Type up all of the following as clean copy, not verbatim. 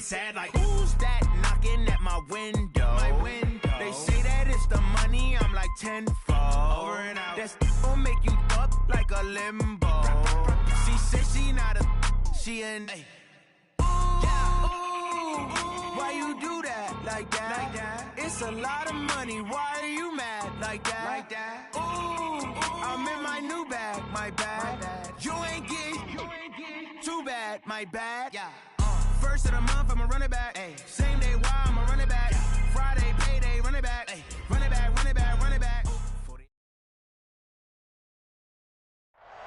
sad like, who's that knocking at my window? They say that it's the money, I'm like tenfold. Over and out. That's gon' make you up like a limbo. She said she not a, she an. Why you do that like that? It's a lot of money. Why are you mad like that? Ooh, I'm in my new bag, my bad. You ain't getting too bad, my bad. Yeah. First of the month, I'ma run it back. Ay. Same day, why I'ma run it back. Friday, payday, run it back. Ay. Run it back, run it back, run it back.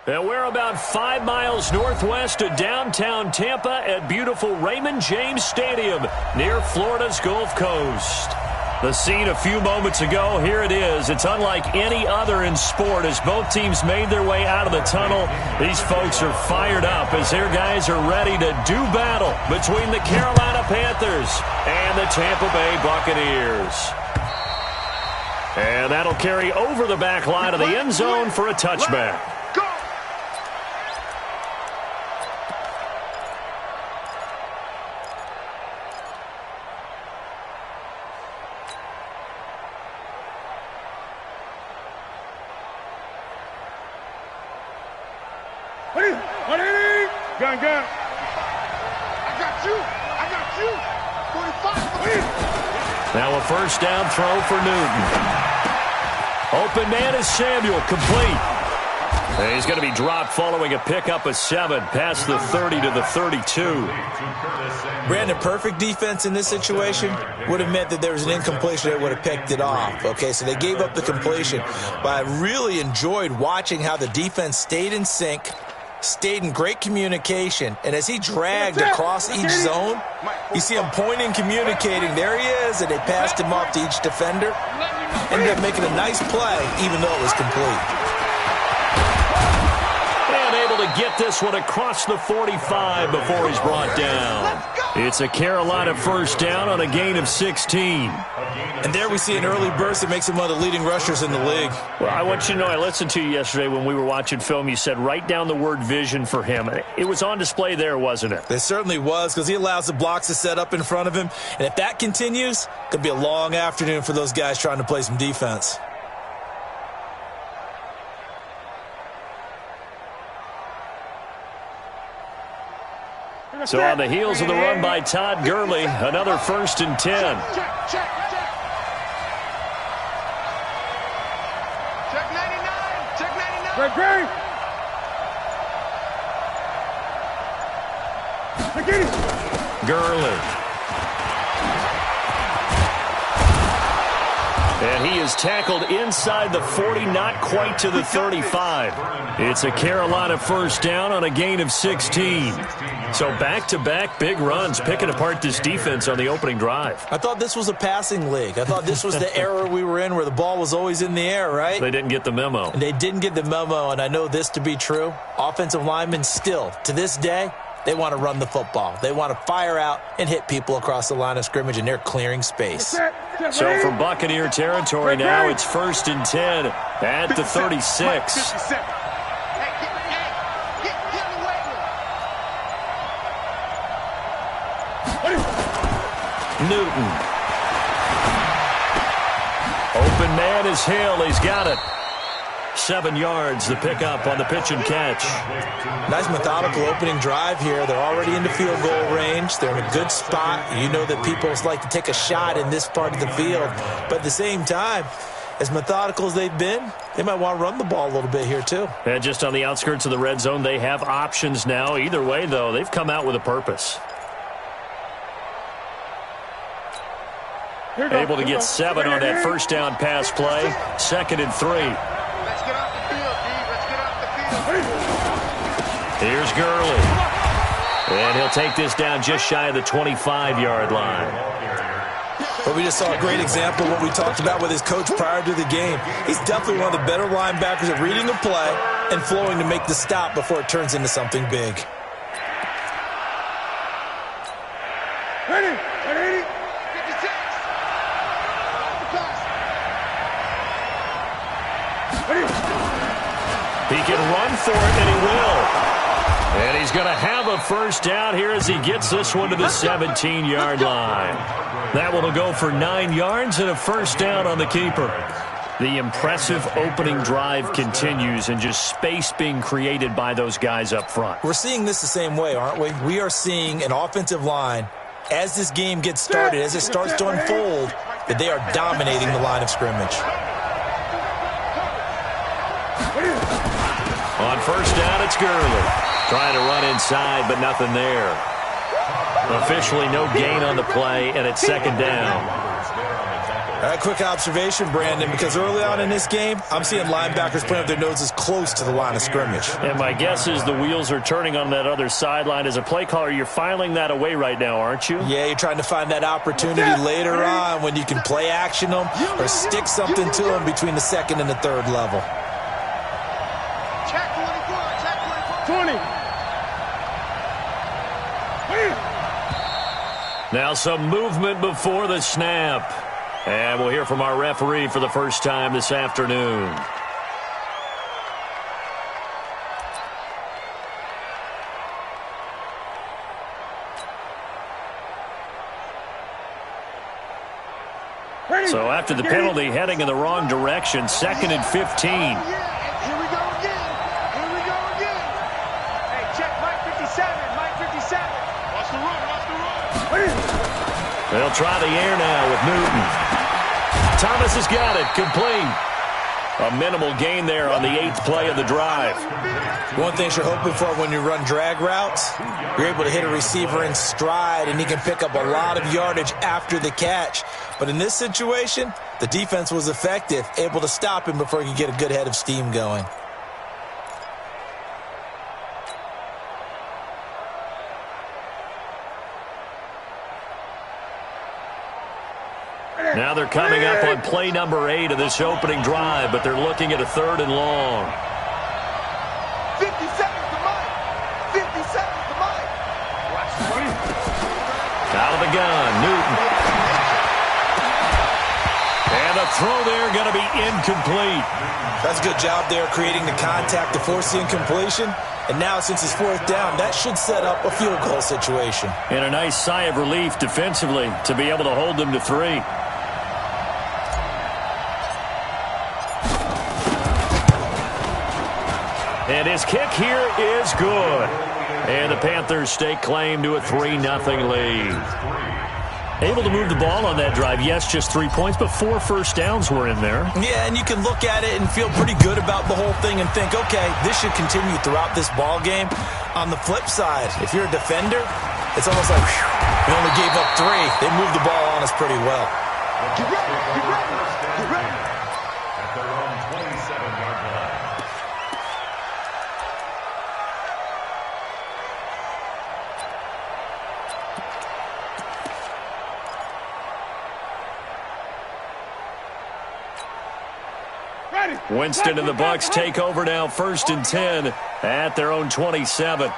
And we're about 5 miles northwest of downtown Tampa at beautiful Raymond James Stadium near Florida's Gulf Coast. The scene a few moments ago, here it is. It's unlike any other in sport as both teams made their way out of the tunnel. These folks are fired up as their guys are ready to do battle between the Carolina Panthers and the Tampa Bay Buccaneers. And that'll carry over the back line of the end zone for a touchback. Gun. I got you. 45. Now a first down throw for Newton. Open man is Samuel, complete. And he's going to be dropped following a pickup of 7 past the 30 to the 32. Brandon, perfect defense in this situation would have meant that there was an incompletion that would have picked it off. Okay, so they gave up the completion. But I really enjoyed watching how the defense stayed in sync, stayed in great communication, and as he dragged across each zone, you see him pointing, communicating. There he is, and they passed him off to each defender. Ended up making a nice play, even though it was complete. And able to get this one across the 45 before he's brought down. It's a Carolina first down on a gain of 16. And there we see an early burst that makes him one of the leading rushers in the league. Well, I want you to know, I listened to you yesterday when we were watching film. You said write down the word vision for him. It was on display there, wasn't it? It certainly was, because he allows the blocks to set up in front of him. And if that continues, it could be a long afternoon for those guys trying to play some defense. So on the heels of the run by Todd Gurley, another 1st and 10. Check 99. Great. Gurley. And he is tackled inside the 40, not quite to the 35. It's a Carolina first down on a gain of 16. So back-to-back big runs, picking apart this defense on the opening drive. I thought this was a passing league. I thought this was the era we were in where the ball was always in the air, right? They didn't get the memo. And they didn't get the memo, and I know this to be true. Offensive linemen still, to this day, they want to run the football. They want to fire out and hit people across the line of scrimmage, and they're clearing space. So for Buccaneer territory now, it's 1st and 10 at the 36. Newton. Open man is Hill. He's got it. 7 yards, the pickup on the pitch and catch. Nice methodical opening drive here. They're already into field goal range. They're in a good spot. You know that people like to take a shot in this part of the field. But at the same time, as methodical as they've been, they might want to run the ball a little bit here too. And just on the outskirts of the red zone, they have options now. Either way, though, they've come out with a purpose. Able to get 7 on that first down pass play. 2nd and 3. Let's get off the field, D. Let's get off the field. Here's Gurley. And he'll take this down just shy of the 25-yard line. But we just saw a great example of what we talked about with his coach prior to the game. He's definitely one of the better linebackers at reading a play and flowing to make the stop before it turns into something big. Ready. 56. He can run for it, and he will. And he's going to have a first down here as he gets this one to the 17-yard line. That one will go for 9 yards and a first down on the keeper. The impressive opening drive continues and just space being created by those guys up front. We're seeing this the same way, aren't we? We are seeing an offensive line, as this game gets started, as it starts to unfold, that they are dominating the line of scrimmage. On first down, it's Gurley. Trying to run inside, but nothing there. Officially no gain on the play, and it's second down. A quick observation, Brandon, because early on in this game, I'm seeing linebackers playing with their noses close to the line of scrimmage. And my guess is the wheels are turning on that other sideline. As a play caller, you're filing that away right now, aren't you? Yeah, you're trying to find that opportunity later on when you can play action them or stick something to them between the second and the third level. Check 24, check 24. 20. Now some movement before the snap. And we'll hear from our referee for the first time this afternoon. So after the penalty, heading in the wrong direction, 2nd and 15. Here we go again. Here we go again. Hey, check Mike 57. Mike 57. Watch the run. Watch the run. They'll try the air now with Newton. Thomas has got it. Complete. A minimal gain there on the 8th play of the drive. One thing you're hoping for when you run drag routes, you're able to hit a receiver in stride, and he can pick up a lot of yardage after the catch. But in this situation, the defense was effective, able to stop him before he could get a good head of steam going. Now they're coming up on play number 8 of this opening drive, but they're looking at a 3rd and long. 50 seconds to Mike. 50 seconds to Mike. Out of the gun, Newton. And the throw there going to be incomplete. That's a good job there creating the contact to force the incompletion. And now since it's 4th down, that should set up a field goal situation. And a nice sigh of relief defensively to be able to hold them to 3. And his kick here is good. And the Panthers stake claim to a 3-0 lead. Able to move the ball on that drive. Yes, just 3 points, but 4 first downs were in there. Yeah, and you can look at it and feel pretty good about the whole thing and think, okay, this should continue throughout this ball game. On the flip side, if you're a defender, it's almost like, whew, we only gave up 3. They moved the ball on us pretty well. Get ready. Get ready. Get ready. At their own 27-yard line. Winston and the Bucs take over now, 1st and 10 at their own 27.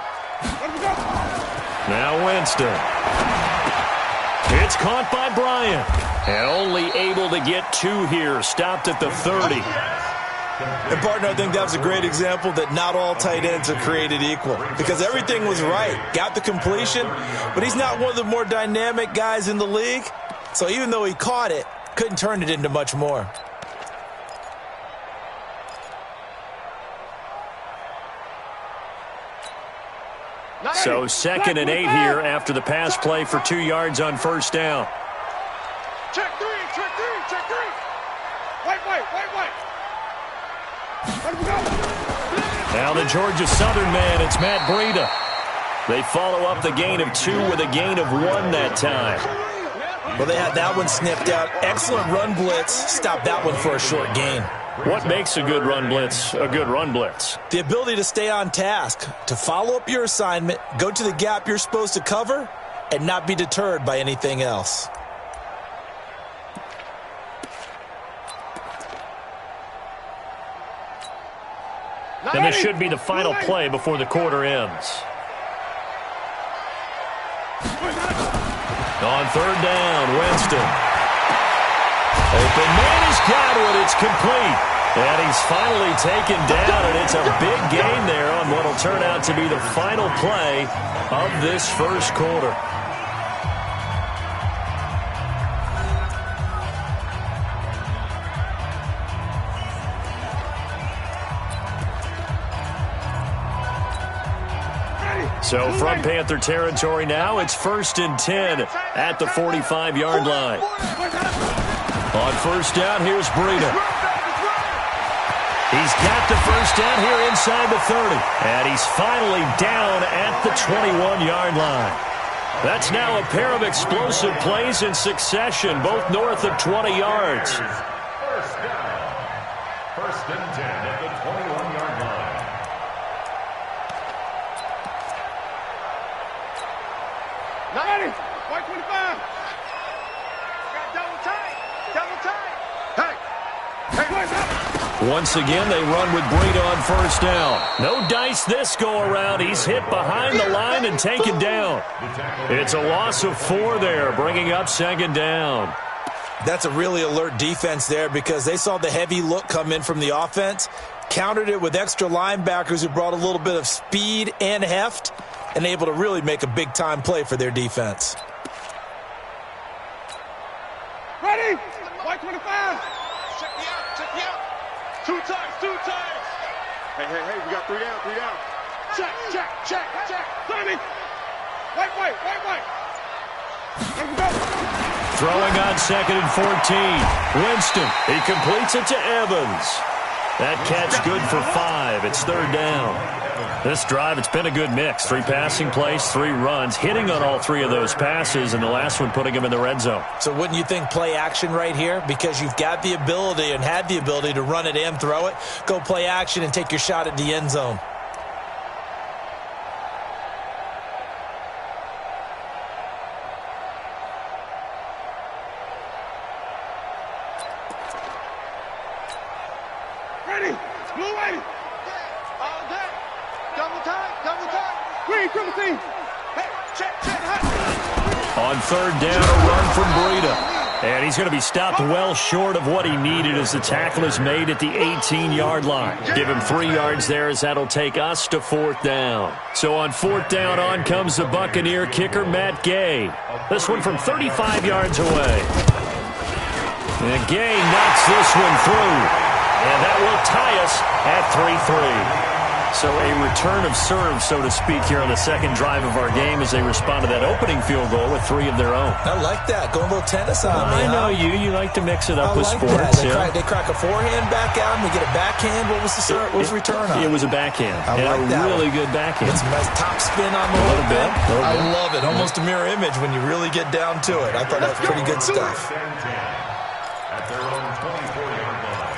Now Winston. It's caught by Bryant. And only able to get 2 here. Stopped at the 30. And, partner, I think that was a great example that not all tight ends are created equal. Because everything was right. Got the completion, but he's not one of the more dynamic guys in the league. So even though he caught it, couldn't turn it into much more. So 2nd and 8 here after the pass play for 2 yards on first down. Check 3. Check 3. Check 3. White. Now the Georgia Southern man, it's Matt Breida. They follow up the gain of 2 with a gain of 1 that time. Well, they had that one sniffed out. Excellent run blitz. Stopped that one for a short gain. What makes a good run blitz a good run blitz? The ability to stay on task, to follow up your assignment, go to the gap you're supposed to cover, and not be deterred by anything else. And this should be the final play before the quarter ends. On 3rd down, Winston. Open man has got one. It's complete. And he's finally taken down, and it's a big gain there on what will turn out to be the final play of this first quarter. So from Panther territory now, it's 1st and 10 at the 45-yard line. On first down, here's Breida. He's got the first down here inside the 30. And he's finally down at the 21-yard line. That's now a pair of explosive plays in succession, both north of 20 yards. First down. 1st and 10 at the 21-yard line. White 25. Got double tight. Double tight. Hey. Once again, they run with Breida on first down. No dice this go-around. He's hit behind the line and taken down. It's a loss of 4 there, bringing up 2nd down. That's a really alert defense there because they saw the heavy look come in from the offense, countered it with extra linebackers who brought a little bit of speed and heft, and able to really make a big-time play for their defense. Ready? White 25. Check me out. Check me out. 2 times. 2 times. Hey, we got 3 down. 3 down. Check. 30. White. Let him go. Throwing on 2nd and 14. Winston, he completes it to Evans. That catch good for 5. It's 3rd down. This drive, it's been a good mix. 3 passing plays, 3 runs, hitting on all 3 of those passes, and the last one putting him in the red zone. So wouldn't you think play action right here? Because you've got the ability and had the ability to run it and throw it. Go play action and take your shot at the end zone. Ready? Blue ready. All day. Double time. Green, triple team. Hey, check. On 3rd down, a run from Breida. And he's going to be stopped well short of what he needed as the tackle is made at the 18-yard line. Give him 3 yards there as that'll take us to 4th down. So on 4th down, on comes the Buccaneer kicker, Matt Gay. This one from 35 yards away. And Gay knocks this one through. And that will tie us at 3-3. So a return of serve, so to speak, here on the second drive of our game as they respond to that opening field goal with 3 of their own. I like that. Going a little tennis on me. I know you. You like to mix it up with sports. They crack a forehand back out and we get a backhand. What was the serve? What was the return on? It was a backhand. I like that. Really good backhand. Get some nice top spin on the little bit. I love it. Almost a mirror image when you really get down to it. I thought that was pretty good stuff. At their own 24-yard line.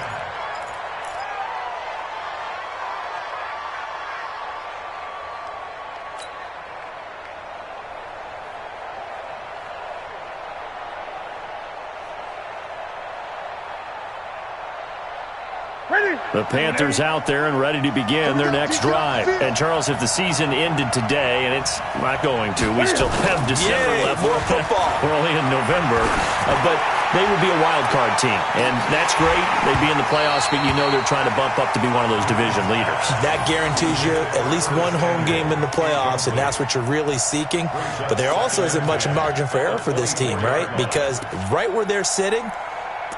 The Panthers out there and ready to begin their next drive. And, Charles, if the season ended today, and it's not going to, we still have December left. More football. We're only in November. But they would be a wild card team. And that's great. They'd be in the playoffs, but you know they're trying to bump up to be one of those division leaders. That guarantees you at least one home game in the playoffs, and that's what you're really seeking. But there also isn't much margin for error for this team, right? Because right where they're sitting,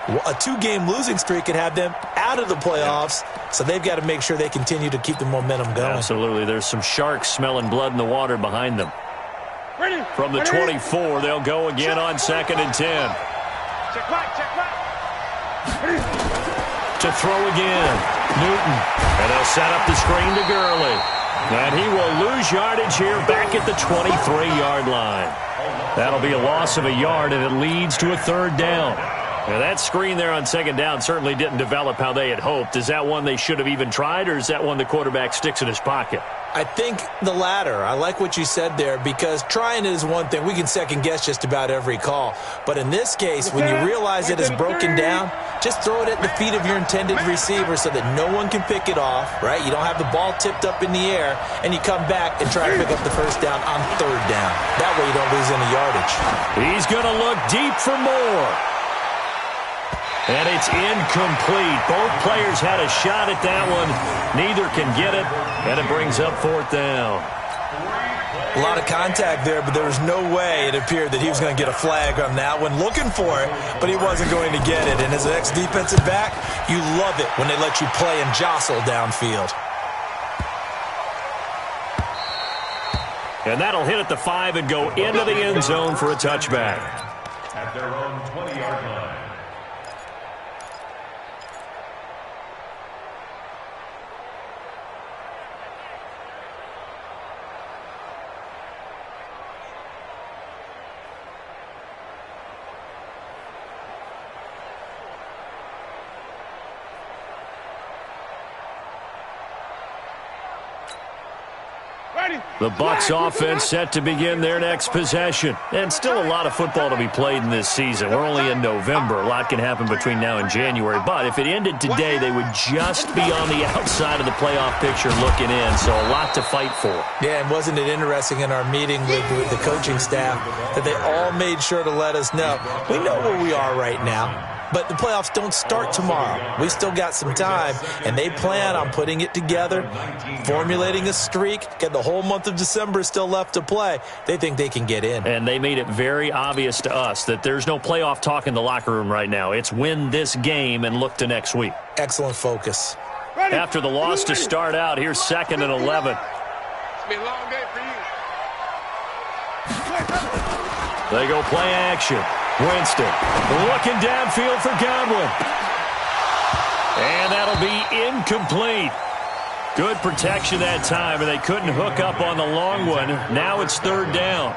a 2-game losing streak could have them out of the playoffs, so they've got to make sure they continue to keep the momentum going. Absolutely. There's some sharks smelling blood in the water behind them. From the 24, they'll go again on 2nd and 10. Check right. To throw again, Newton. And they'll set up the screen to Gurley. And he will lose yardage here back at the 23-yard line. That'll be a loss of a yard, and it leads to a 3rd down. Now, that screen there on 2nd down certainly didn't develop how they had hoped. Is that one they should have even tried, or is that one the quarterback sticks in his pocket? I think the latter. I like what you said there, because trying it is one thing. We can second-guess just about every call. But in this case, when you realize it is broken down, just throw it at the feet of your intended receiver so that no one can pick it off, right? You don't have the ball tipped up in the air, and you come back and try to pick up the first down on 3rd down. That way you don't lose any yardage. He's going to look deep for more. And it's incomplete. Both players had a shot at that one. Neither can get it, and it brings up 4th down. A lot of contact there, but there was no way it appeared that he was going to get a flag on that one. Looking for it, but he wasn't going to get it. And as an ex-defensive back, you love it when they let you play and jostle downfield. And that'll hit at the 5 and go into the end zone for a touchback. At their own 20-yard line. The Bucs offense set to begin their next possession. And still a lot of football to be played in this season. We're only in November. A lot can happen between now and January. But if it ended today, they would just be on the outside of the playoff picture looking in. So a lot to fight for. Yeah, and wasn't it interesting in our meeting with the coaching staff that they all made sure to let us know, we know where we are right now. But the playoffs don't start tomorrow. We still got some time, and they plan on putting it together, formulating a streak, get the whole month of December still left to play. They think they can get in. And they made it very obvious to us that there's no playoff talk in the locker room right now. It's win this game and look to next week. Excellent focus. After the loss to start out, here's 2nd and 11. It's been a long day for you. They go play action. Winston looking downfield for Godwin. And that'll be incomplete. Good protection that time, and they couldn't hook up on the long one. Now it's 3rd down.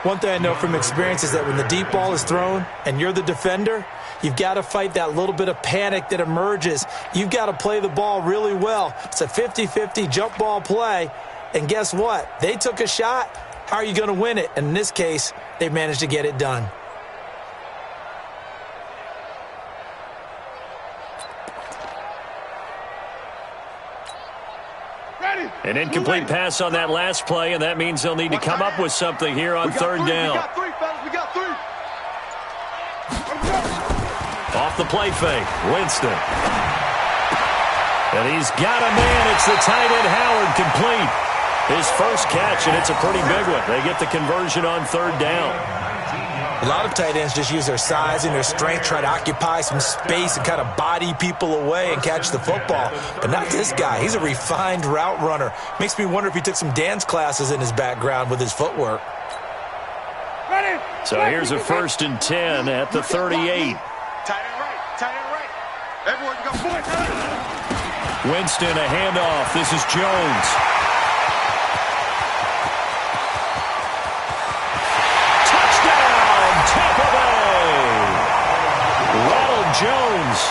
One thing I know from experience is that when the deep ball is thrown and you're the defender, you've got to fight that little bit of panic that emerges. You've got to play the ball really well. It's a 50-50 jump ball play, and guess what? They took a shot. How are you going to win it? And in this case, they managed to get it done. An incomplete pass on that last play, and that means they'll need to come up with something here on 3rd down. We got 3, fellas. We got 3. Off the play fake, Winston. And he's got a man. It's the tight end, Howard, complete. His first catch, and it's a pretty big one. They get the conversion on 3rd down. A lot of tight ends just use their size and their strength, try to occupy some space and kind of body people away and catch the football. But not this guy. He's a refined route runner. Makes me wonder if he took some dance classes in his background with his footwork. So here's a 1st and 10 at the 38. Tight end right. Everyone go forward. Winston, a handoff. This is Jones. Jones,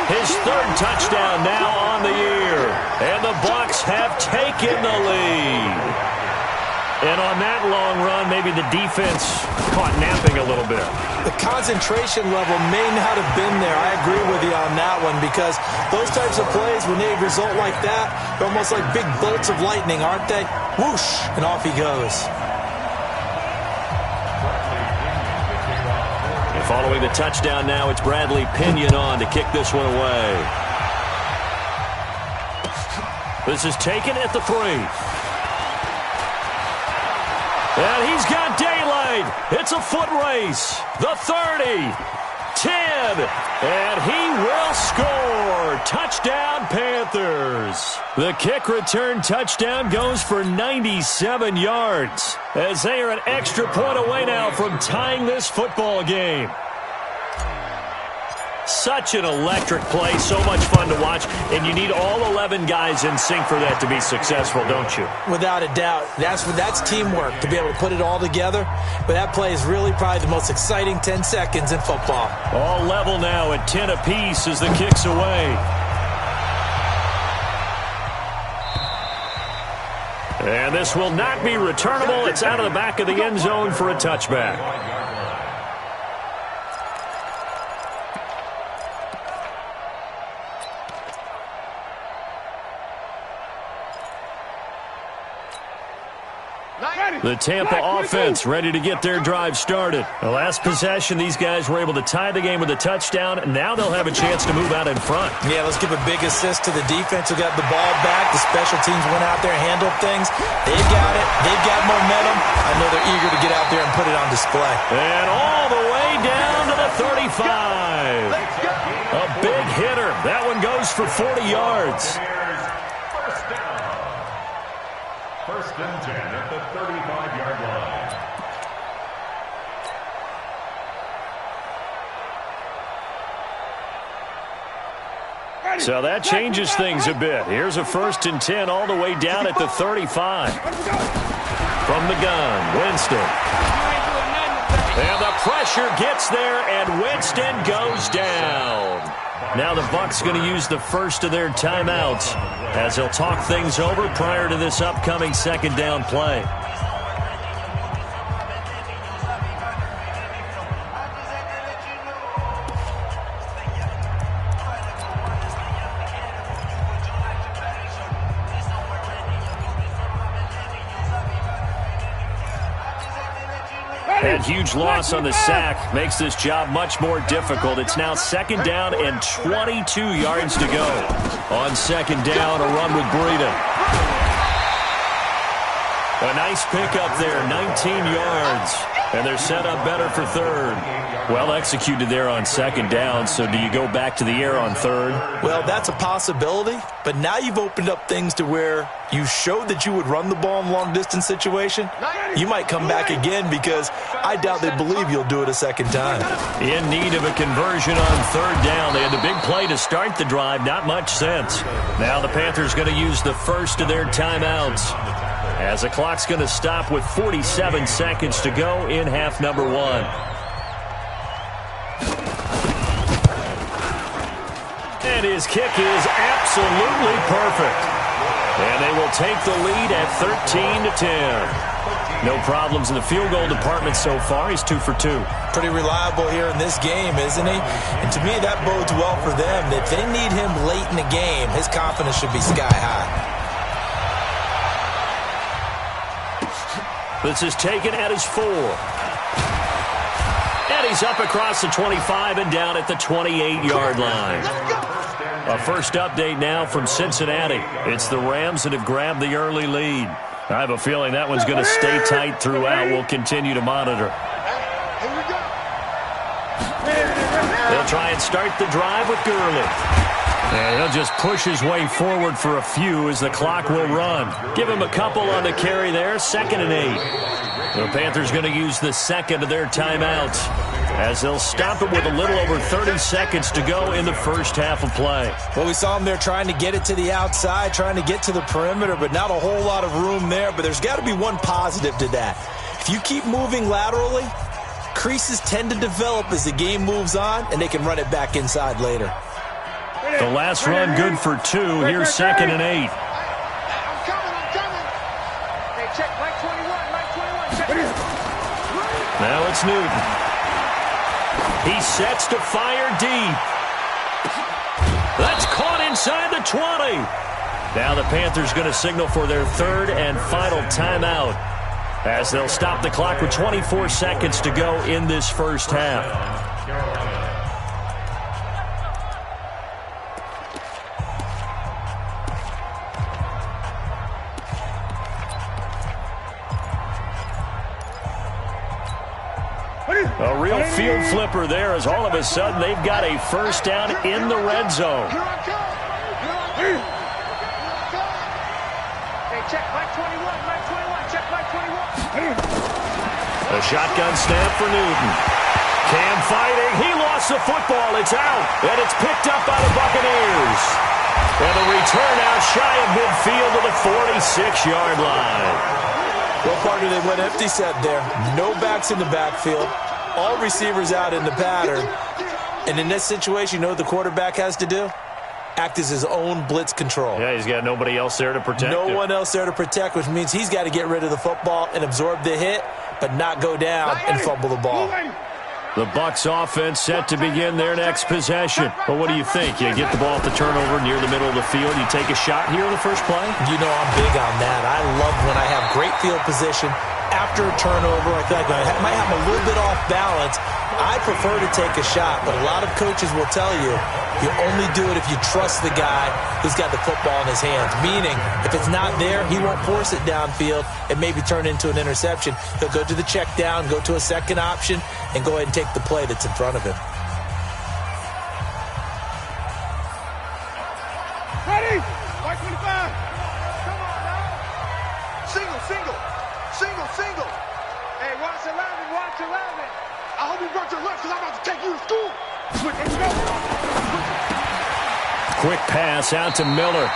his 3rd touchdown now on the year. And the Bucs have taken the lead. And on that long run, maybe the defense caught napping a little bit. The concentration level may not have been there. I agree with you on that one because those types of plays, when they result like that, they're almost like big bolts of lightning, aren't they? Whoosh, and off he goes. Following the touchdown now, it's Bradley Pinion on to kick this one away. This is taken at the 3. And he's got daylight. It's a foot race. The 30, 10, and he will score. Touchdown, Panthers. The kick return touchdown goes for 97 yards as they are an extra point away now from tying this football game. Such an electric play, so much fun to watch, and you need all 11 guys in sync for that to be successful, don't you? Without a doubt. That's teamwork, to be able to put it all together. But that play is really probably the most exciting 10 seconds in football. All level now at 10 apiece as the kick's away. And this will not be returnable. It's out of the back of the end zone for a touchback. The Tampa offense ready to get their drive started. The last possession, these guys were able to tie the game with a touchdown, and now they'll have a chance to move out in front. Yeah, let's give a big assist to the defense who got the ball back. The special teams went out there, handled things. They've got it. They've got momentum. I know they're eager to get out there and put it on display. And all the way down to the 35. A big hitter. That one goes for 40 yards. First and 10 at the 35-yard line. So that changes things a bit. Here's a first and 10 all the way down at the 35. From the gun, Winston. And the pressure gets there, and Winston goes down. Now the Bucs going to use the first of their timeouts as they'll talk things over prior to this upcoming second down play. That huge loss on the sack makes this job much more difficult. It's now second down and 22 yards to go. On second down, a run with Breida. A nice pickup there, 19 yards. And they're set up better for third. Well executed there on second down, so do you go back to the air on third? Well, that's a possibility, but now you've opened up things to where you showed that you would run the ball in a long-distance situation. You might come back again because I doubt they believe you'll do it a second time. In need of a conversion on third down. They had the big play to start the drive, not much sense. Now the Panthers going to use the first of their timeouts, as the clock's going to stop with 47 seconds to go in half number one. And his kick is absolutely perfect. And they will take the lead at 13-10. No problems in the field goal department so far. He's 2 for 2. Pretty reliable here in this game, isn't he? And to me, that bodes well for them. If they need him late in the game, his confidence should be sky high. This is taken at his 4. And he's up across the 25 and down at the 28-yard line. A first update now from Cincinnati. It's the Rams that have grabbed the early lead. I have a feeling that one's going to stay tight throughout. We'll continue to monitor. They'll try and start the drive with Gurley. And he'll just push his way forward for a few as the clock will run. Give him a couple on the carry there. 2nd and 8. The Panthers going to use the second of their timeouts as they'll stop it with a little over 30 seconds to go in the first half of play. Well, we saw them there trying to get it to the outside, trying to get to the perimeter, but not a whole lot of room there. But there's got to be one positive to that. If you keep moving laterally, creases tend to develop as the game moves on, and they can run it back inside later. The last run good for 2. Here's 2nd and 8. I'm coming. Hey, check Mike 21. Now it's Newton. He sets to fire deep. That's caught inside the 20. Now the Panthers going to signal for their third and final timeout as they'll stop the clock with 24 seconds to go in this first half. A real field flipper there as all of a sudden they've got a first down in the red zone. Hey, check Mike 21. Check Mike 21. A shotgun snap for Newton. Cam fighting. He lost the football. It's out. And it's picked up by the Buccaneers. And the return out shy of midfield to the 46-yard line. Well, partner, they went empty set there. No backs in the backfield. All receivers out in the pattern. And in this situation, you know what the quarterback has to do? Act as his own blitz control. Yeah, he's got nobody else there to protect No him. one else there to protect, which means he's got to get rid of the football and absorb the hit, but not go down and fumble the ball. The Bucs offense set to begin their next possession. But what do you think? You get the ball at the turnover near the middle of the field. You take a shot here in the first play? You know I'm big on that. I love when I have great field position after a turnover, I feel like I might have a little bit off balance. I prefer to take a shot, but a lot of coaches will tell you only do it if you trust the guy who's got the football in his hands. Meaning, if it's not there, he won't force it downfield and maybe turn into an interception. He'll go to the check down, go to a second option, and go ahead and take the play that's in front of him. Ready? White 25. Come on now. Single, single. Single, single. Hey, watch 11, watch 11. I hope you brought your left because I'm about to take you to school. Switch, let's go. Quick pass out to Miller.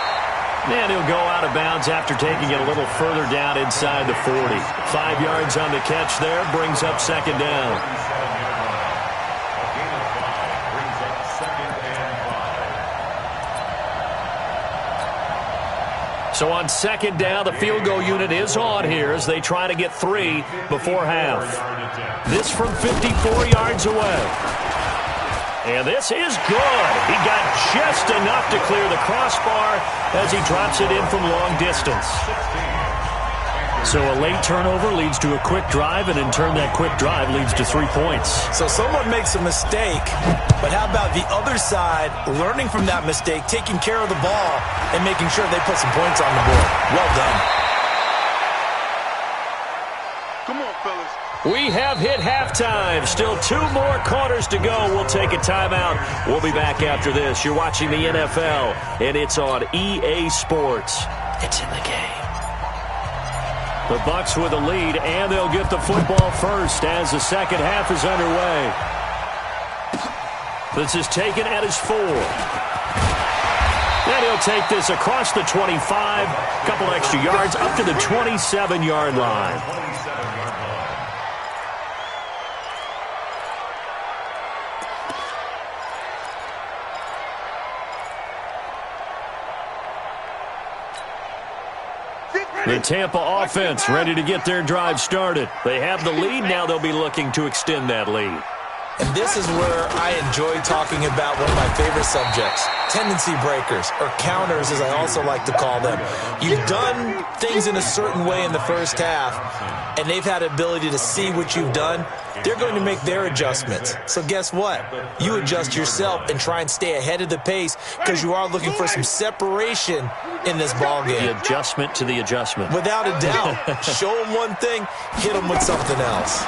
And he'll go out of bounds after taking it a little further down inside the 40. 5 yards on the catch there, brings up second down. So on second down, the field goal unit is on here as they try to get 3 before half. This from 54 yards away. And this is good. He got just enough to clear the crossbar as he drops it in from long distance. So a late turnover leads to a quick drive, and in turn that quick drive leads to 3 points. So someone makes a mistake, but how about the other side learning from that mistake, taking care of the ball, and making sure they put some points on the board? Well done. Come on, fellas. We have hit halftime. Still 2 more quarters to go. We'll take a timeout. We'll be back after this. You're watching the NFL, and it's on EA Sports. It's in the game. The Bucs with a lead, and they'll get the football first as the second half is underway. This is taken at his 4. And he'll take this across the 25, couple extra yards, up to the 27-yard line. The Tampa offense ready to get their drive started. They have the lead. Now they'll be looking to extend that lead. And this is where I enjoy talking about one of my favorite subjects, tendency breakers, or counters as I also like to call them. You've done things in a certain way in the first half, and they've had the ability to see what you've done. They're going to make their adjustments. So guess what? You adjust yourself and try and stay ahead of the pace because you are looking for some separation in this ballgame. The adjustment to the adjustment. Without a doubt. Show them one thing, hit them with something else.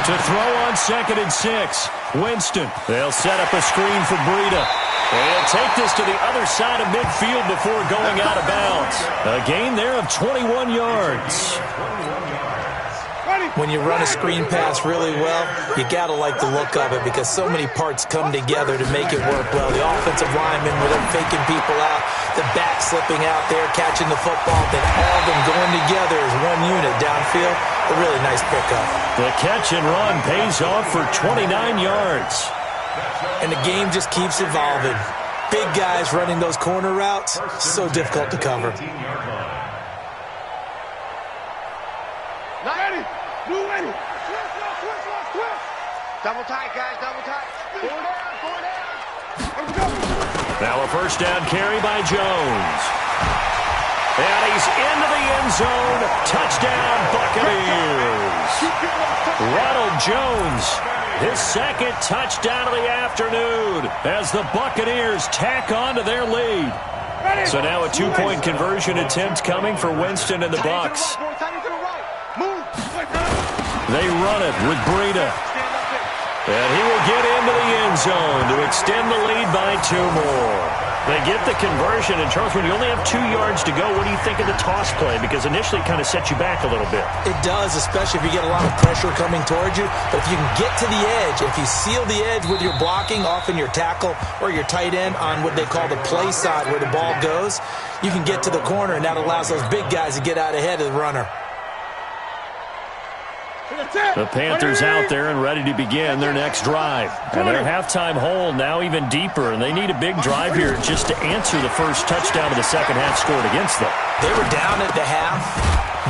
To throw on 2nd and 6. Winston. They'll set up a screen for Breida. They'll take this to the other side of midfield before going out of bounds. A gain there of 21 yards. When you run a screen pass really well, you got to like the look of it because so many parts come together to make it work well. The offensive linemen, where they're faking people out, the back slipping out there, catching the football, then all of them going together as one unit downfield. A really nice pickup. The catch and run pays off for 29 yards. And the game just keeps evolving. Big guys running those corner routes, so difficult to cover. Ready. Blue ready. Twist. Double tight, guys, double tight. Four down. Now a first down carry by Jones. And he's into the end zone. Touchdown, Buccaneers. Ronald Jones, his second touchdown of the afternoon as the Buccaneers tack on to their lead. So now a 2-point conversion attempt coming for Winston and the Bucs. They run it with Breida. And he will get into the end zone to extend the lead by 2 more. They get the conversion. And Charles, when you only have 2 yards to go, what do you think of the toss play? Because initially it kind of sets you back a little bit. It does, especially if you get a lot of pressure coming towards you. But if you can get to the edge, if you seal the edge with your blocking, often your tackle or your tight end on what they call the play side where the ball goes, you can get to the corner, and that allows those big guys to get out ahead of the runner. The Panthers out there and ready to begin their next drive. And their halftime hole now even deeper, and they need a big drive here just to answer the first touchdown of the second half scored against them. They were down at the half.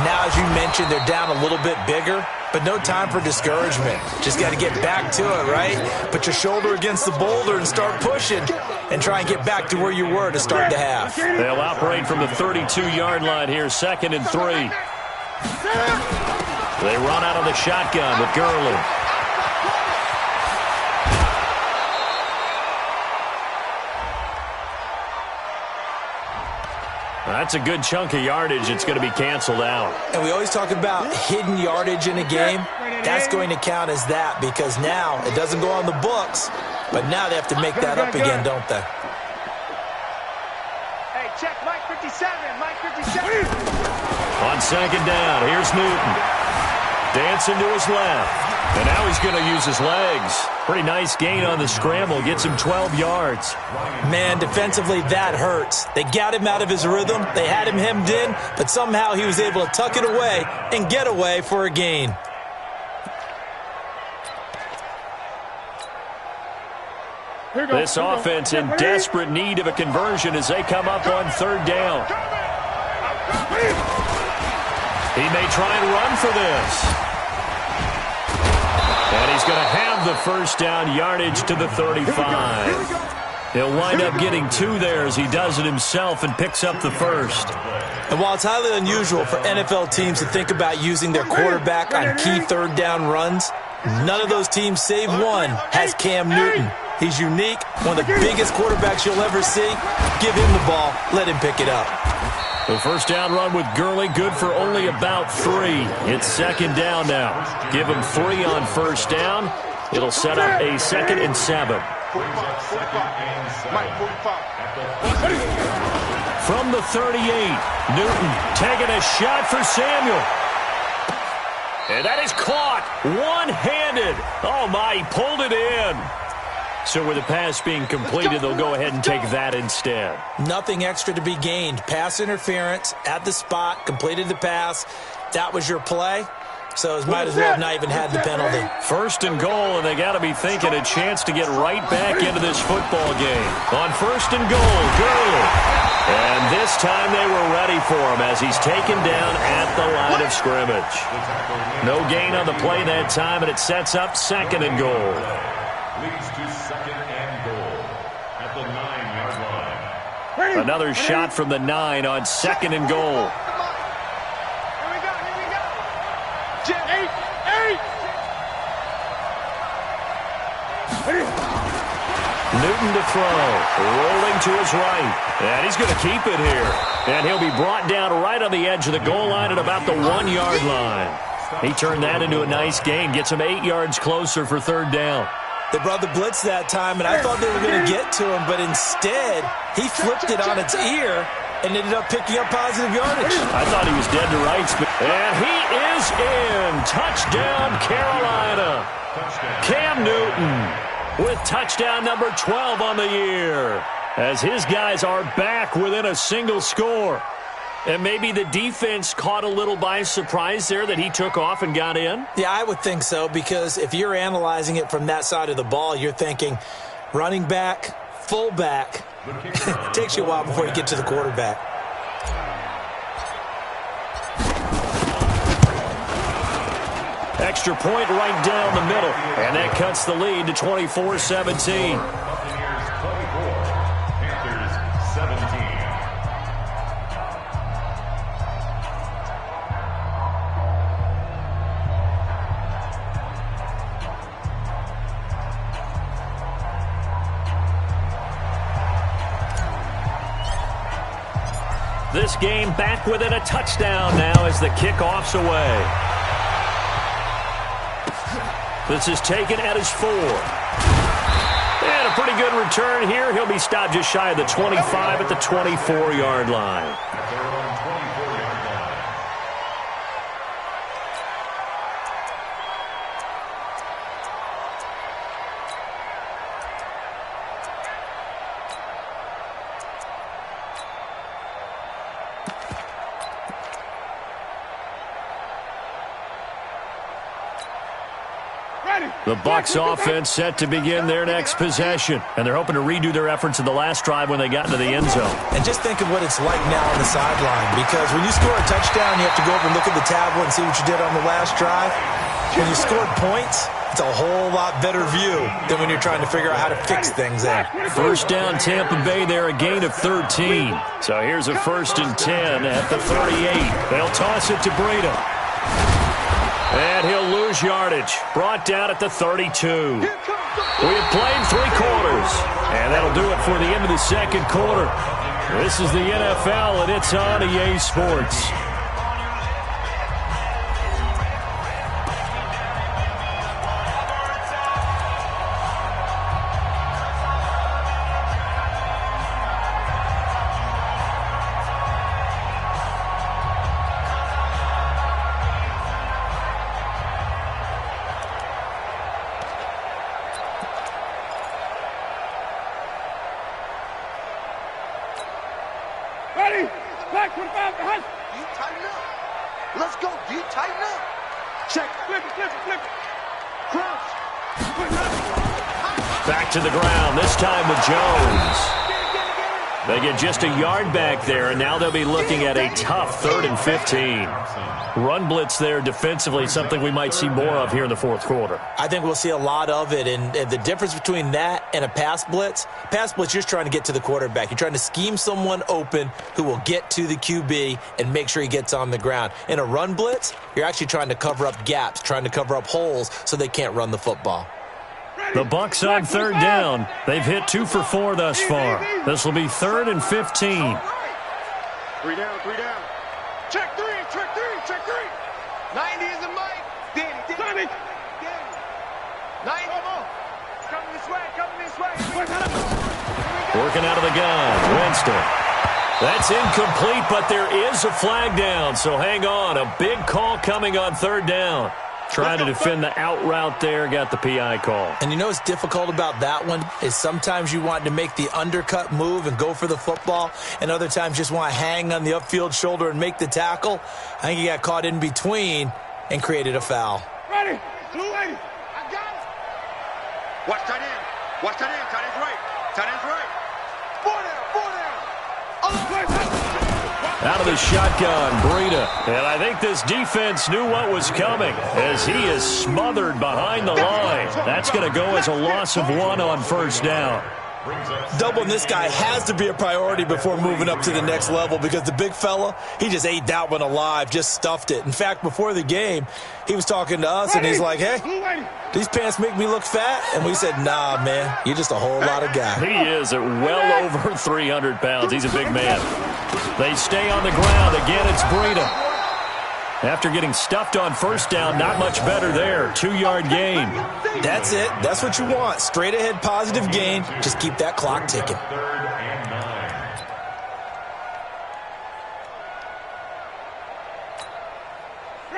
Now, as you mentioned, they're down a little bit bigger, but no time for discouragement. Just got to get back to it, right? Put your shoulder against the boulder and start pushing and try and get back to where you were to start the half. They'll operate from the 32-yard line here, 2nd and 3. They run out of the shotgun with Gurley. That's a good chunk of yardage. It's going to be canceled out. And we always talk about hidden yardage in a game. That's going to count as that because now it doesn't go on the books, but now they have to make that up again, don't they? Hey, check Mike 57. Mike 57. On second down, here's Newton. Dancing to his left. And now he's going to use his legs. Pretty nice gain on the scramble. Gets him 12 yards. Man, defensively, that hurts. They got him out of his rhythm. They had him hemmed in, but somehow he was able to tuck it away and get away for a gain. This offense in desperate need of a conversion as they come up on third down. He may try and run for this. And he's going to have the first down yardage to the 35. He'll wind up getting 2 there as he does it himself and picks up the first. And while it's highly unusual for NFL teams to think about using their quarterback on key third down runs, none of those teams, save one, has Cam Newton. He's unique, one of the biggest quarterbacks you'll ever see. Give him the ball. Let him pick it up. The first down run with Gurley, good for only about 3. It's second down now. Give him 3 on first down. It'll set up a 2nd and 7. From the 38, Newton taking a shot for Samuel. And that is caught one-handed. Oh, my, he pulled it in. So with the pass being completed, they'll go ahead and take that instead. Nothing extra to be gained. Pass interference at the spot, completed the pass. That was your play. So it might as well have not even had the penalty. First and goal, and they got to be thinking a chance to get right back into this football game. On first and goal, Gurley. And this time they were ready for him as he's taken down at the line of scrimmage. No gain on the play that time, and it sets up second and goal. Leads to second and goal at the 9-yard line. Another shot from the 9 on second and goal. Here we go. Jet 8. Newton to throw, rolling to his right, and he's going to keep it here. And he'll be brought down right on the edge of the goal line at about the 1-yard line. He turned that into a nice gain, gets him 8 yards closer for third down. They brought the blitz that time, and I thought they were going to get to him, but instead, he flipped it on its ear and ended up picking up positive yardage. I thought he was dead to rights, and he is in. Touchdown, Carolina. Cam Newton with touchdown number 12 on the year, as his guys are back within a single score. And maybe the defense caught a little by surprise there that he took off and got in? Yeah, I would think so, because if you're analyzing it from that side of the ball, you're thinking running back, fullback. It takes you a while before you get to the quarterback. Extra point right down the middle, and that cuts the lead to 24-17. This game back within a touchdown now as the kickoff's away. This is taken at his 4. And a pretty good return here. He'll be stopped just shy of the 25 at the 24-yard line. The Bucs offense set to begin their next possession, and they're hoping to redo their efforts in the last drive when they got into the end zone. And just think of what it's like now on the sideline, because when you score a touchdown, you have to go over and look at the tablet and see what you did on the last drive. When you scored points, it's a whole lot better view than when you're trying to figure out how to fix things there. First down, Tampa Bay there, a gain of 13. So here's a 1st and 10 at the 38. They'll toss it to Breida. And he'll lose yardage. Brought down at the 32. We have played 3 quarters. And that'll do it for the end of the second quarter. This is the NFL, and it's on EA Sports. Ready? Back 25 behind. You tighten up. Let's go. You tighten up. Check. Flip it, flip it, flip it. Crouch. Back to the ground, this time with Jones. They get just a yard back there, and now they'll be looking at a tough 3rd and 15. Run blitz there defensively, something we might see more of here in the fourth quarter. I think we'll see a lot of it, and the difference between that and a pass blitz, you're just trying to get to the quarterback. You're trying to scheme someone open who will get to the QB and make sure he gets on the ground. In a run blitz, you're actually trying to cover up gaps, trying to cover up holes so they can't run the football. The Bucs on 3rd down. They've hit 2 for 4 thus far. This will be 3rd and 15. 3 down, 3 down. Check 3, check 3, check 3. 90 is a Mike. Danny. 90. 90. Coming this way, coming this way. Working out of the gun, Winston. That's incomplete, but there is a flag down, so hang on. A big call coming on 3rd down. Trying to defend the out route there, got the PI call. And you know what's difficult about that one is sometimes you want to make the undercut move and go for the football, and other times just want to hang on the upfield shoulder and make the tackle. I think he got caught in between and created a foul. Ready? Blue lady. I got it. Watch tight end. Watch tight end. Tight end's right. Tight end's right. 4 down, 4 down. Out of the shotgun, Breida. And I think this defense knew what was coming as he is smothered behind the line. That's going to go as a loss of 1 on 1st down. Doubling this guy has to be a priority before moving up to the next level because the big fella, he just ate that one alive, just stuffed it. In fact, before the game, he was talking to us, and he's like, hey, these pants make me look fat? And we said, nah, man, you're just a whole lot of guy. He is at well over 300 pounds. He's a big man. They stay on the ground. Again, it's Breida. After getting stuffed on 1st down, not much better there. 2-yard gain. That's it. That's what you want. Straight ahead positive gain. Just keep that clock ticking. 3rd and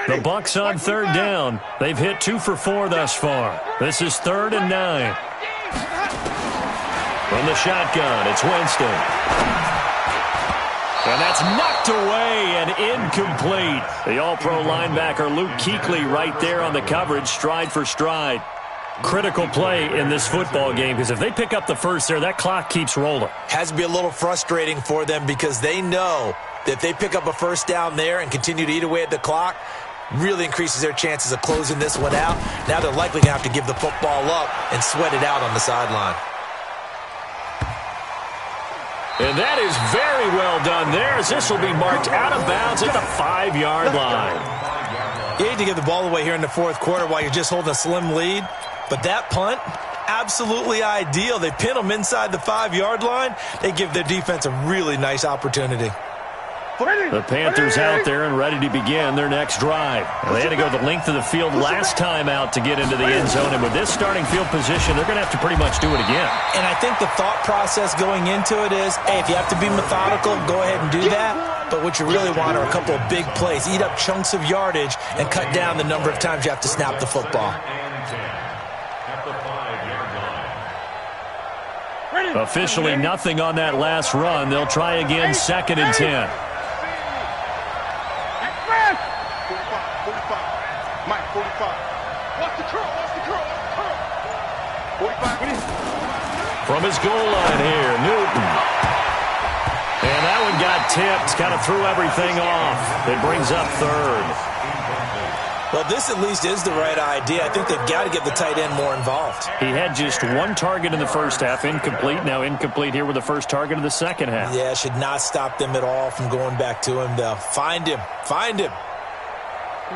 9. The Bucs on 3rd down. They've hit 2 for 4 thus far. This is 3rd and 9. From the shotgun, it's Winston. And that's knocked away and incomplete. The all-pro linebacker Luke Kuechly right there on the coverage, stride for stride. Critical play in this football game because if they pick up the first there, that clock keeps rolling. Has to be a little frustrating for them because they know that if they pick up a 1st down there and continue to eat away at the clock, really increases their chances of closing this one out. Now they're likely going to have to give the football up and sweat it out on the sideline. And that is very well done there as this will be marked out of bounds at the 5-yard line. You hate to give the ball away here in the fourth quarter while you're just holding a slim lead, but that punt, absolutely ideal. They pin them inside the 5-yard line. They give their defense a really nice opportunity. The Panthers out there and ready to begin their next drive. They had to go the length of the field last time out to get into the end zone, and with this starting field position, they're going to have to pretty much do it again. And I think the thought process going into it is, hey, if you have to be methodical, go ahead and do that. But what you really want are a couple of big plays. Eat up chunks of yardage and cut down the number of times you have to snap the football. Officially nothing on that last run. They'll try again 2nd and 10. 45. Watch the curl, watch the curl, watch the curl. 45. From his goal line here, Newton. And that one got tipped, kind of threw everything off. It brings up 3rd. Well, this at least is the right idea. I think they've got to get the tight end more involved. He had just 1 target in the first half, incomplete. Now incomplete here with the first target of the second half. Yeah, should not stop them at all from going back to him, though. Find him. Find him.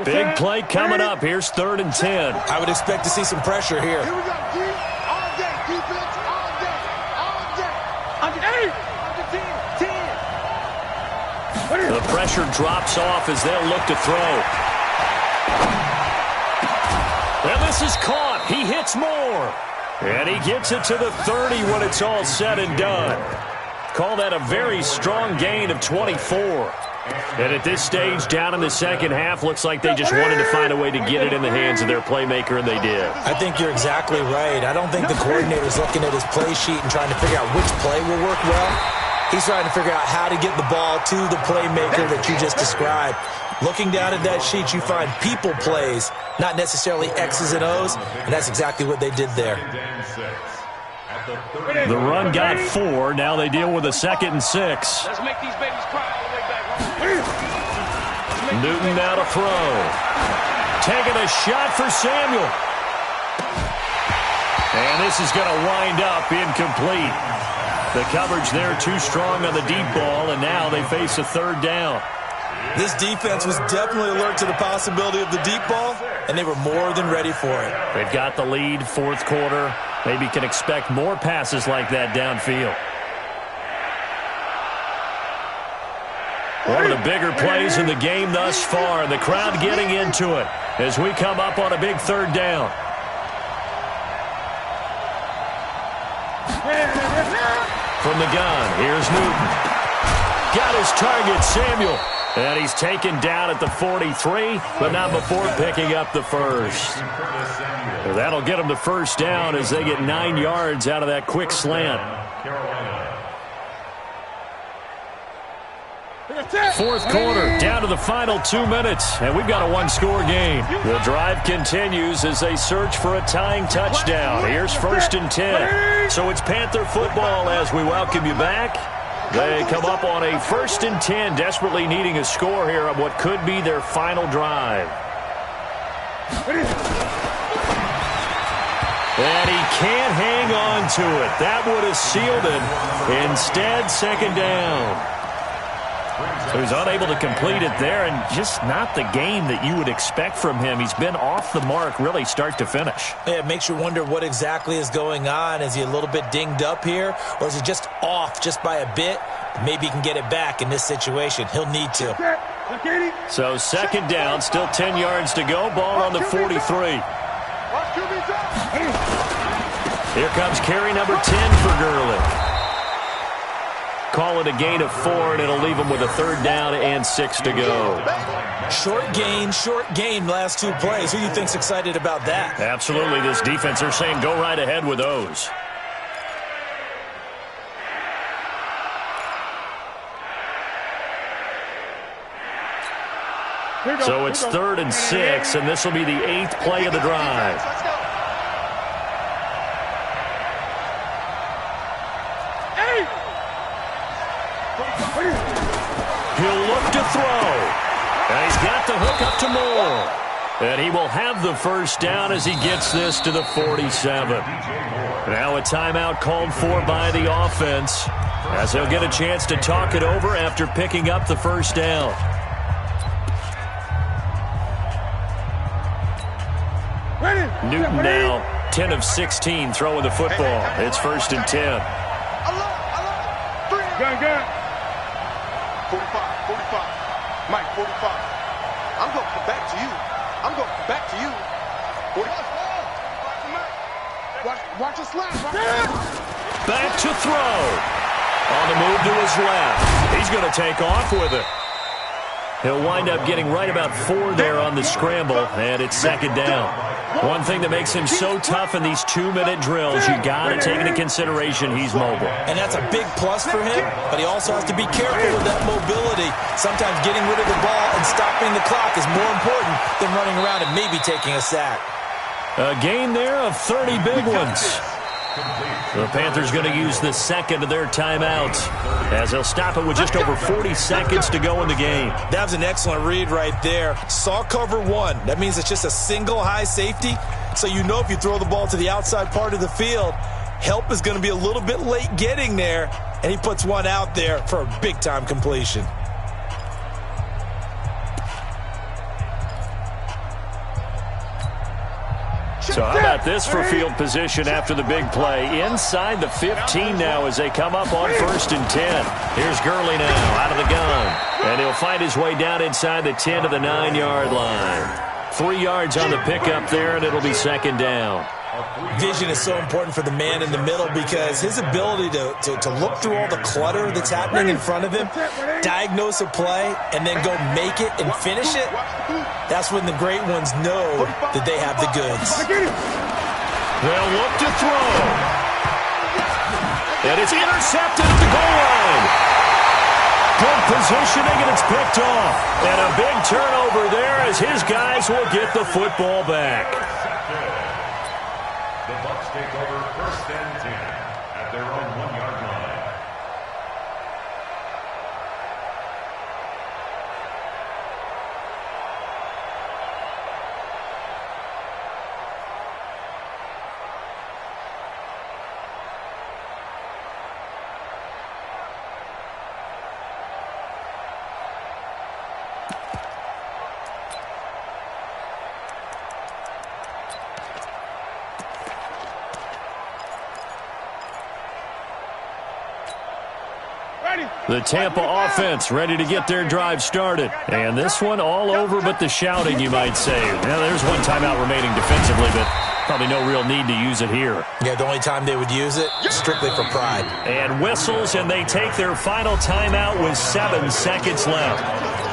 Big play coming up. Here's 3rd and 10. I would expect to see some pressure here. Here we go, D. All day. Defense all day. All day. Under 8. Under 10. 10. The pressure drops off as they'll look to throw. And this is caught. He hits more. And he gets it to the 30 when it's all said and done. Call that a very strong gain of 24. And at this stage, down in the second half, looks like they just wanted to find a way to get it in the hands of their playmaker, and they did. I think you're exactly right. I don't think the coordinator's looking at his play sheet and trying to figure out which play will work well. He's trying to figure out how to get the ball to the playmaker that you just described. Looking down at that sheet, you find people plays, not necessarily X's and O's, and that's exactly what they did there. The run got 4. Now they deal with a 2nd and 6. Let's make these babies cry all the way back home. Newton now to throw. Taking a shot for Samuel. And this is going to wind up incomplete. The coverage there too strong on the deep ball, and now they face a 3rd down. This defense was definitely alert to the possibility of the deep ball, and they were more than ready for it. They've got the lead, 4th quarter. Maybe can expect more passes like that downfield. One of the bigger plays in the game thus far, and the crowd getting into it as we come up on a big 3rd down. From the gun, here's Newton. Got his target, Samuel. And he's taken down at the 43, but not before picking up the 1st. That'll get them the 1st down as they get 9 yards out of that quick slant. 4th quarter, down to the final 2 minutes, and we've got a 1-score game. The drive continues as they search for a tying touchdown. Here's 1st and 10. So it's Panther football as we welcome you back. They come up on a 1st and 10, desperately needing a score here on what could be their final drive. And he can't hang on to it. That would have sealed it. Instead, 2nd down. So he's unable to complete it there, and just not the game that you would expect from him. He's been off the mark really start to finish. Yeah, it makes you wonder what exactly is going on. Is he a little bit dinged up here, or is he just off just by a bit? Maybe he can get it back in this situation. He'll need to. So 2nd down, still 10 yards to go. Ball on the 43. Here comes carry number 10 for Gurley. Call it a gain of 4, and it'll leave them with a 3rd down and 6 to go. Short gain, last 2 plays. Who do you think's excited about that? Absolutely, this defense, they're saying go right ahead with those. So it's 3rd and 6, and this will be the 8th play of the drive. He'll look to throw. And he's got the hook up to Moore. And he will have the 1st down as he gets this to the 47. Now a timeout called for by the offense as he'll get a chance to talk it over after picking up the 1st down. Newton now 10 of 16 throwing the football. It's 1st and 10. Gun. 45. Mike, 45. I'm going to come back to you. Watch us slap. Back to throw. On the move to his left. He's going to take off with it. He'll wind up getting right about 4 there on the scramble, and it's 2nd down. One thing that makes him so tough in these 2-minute drills, you got to take into consideration he's mobile. And that's a big plus for him, but he also has to be careful with that mobility. Sometimes getting rid of the ball and stopping the clock is more important than running around and maybe taking a sack. A gain there of 30 big ones. The Panthers going to use the 2nd of their timeouts as they'll stop it with just over 40 seconds to go in the game. That was an excellent read right there. Saw cover 1. That means it's just a single high safety. So you know if you throw the ball to the outside part of the field, help is going to be a little bit late getting there. And he puts one out there for a big-time completion. So how about this for field position after the big play? Inside the 15 now as they come up on 1st and 10. Here's Gurley now out of the gun. And he'll find his way down inside the 10 to the 9-yard line. 3 yards on the pickup there, and it'll be 2nd down. Vision is so important for the man in the middle because his ability to look through all the clutter that's happening in front of him, diagnose a play, and then go make it and finish it, that's when the great ones know that they have the goods. They'll look to throw. And it's intercepted at the goal line. Good positioning, and it's picked off. And a big turnover there as his guys will get the football back. The Bucs take over 1st and 10 at their own 1-yard line. The Tampa offense ready to get their drive started. And this one all over but the shouting, you might say. Now, there's one timeout remaining defensively, but probably no real need to use it here. Yeah, the only time they would use it, strictly for pride. And whistles, and they take their final timeout with 7 seconds left.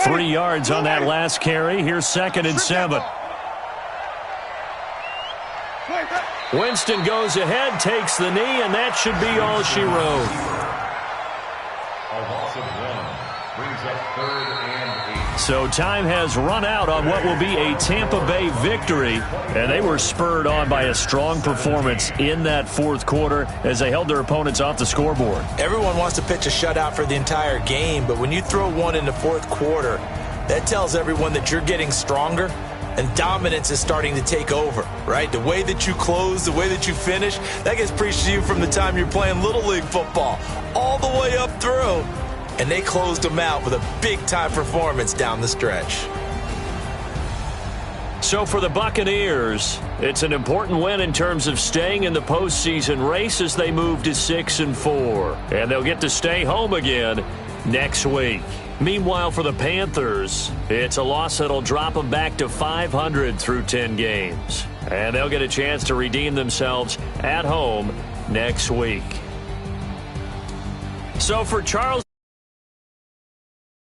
Three yards on that last carry. Here's 2nd and 7. Winston goes ahead, takes the knee, and that should be all she wrote. A loss of 1 brings up 3rd and 8. So time has run out on what will be a Tampa Bay victory, and they were spurred on by a strong performance in that 4th quarter as they held their opponents off the scoreboard. Everyone wants to pitch a shutout for the entire game, but when you throw one in the 4th quarter, that tells everyone that you're getting stronger and dominance is starting to take over, right? The way that you close, the way that you finish, that gets preached to you from the time you're playing Little League football all the way up through. And they closed them out with a big-time performance down the stretch. So for the Buccaneers, it's an important win in terms of staying in the postseason race as they move to 6-4. And they'll get to stay home again next week. Meanwhile, for the Panthers, it's a loss that'll drop them back to 500 through 10 games. And they'll get a chance to redeem themselves at home next week. So for Charles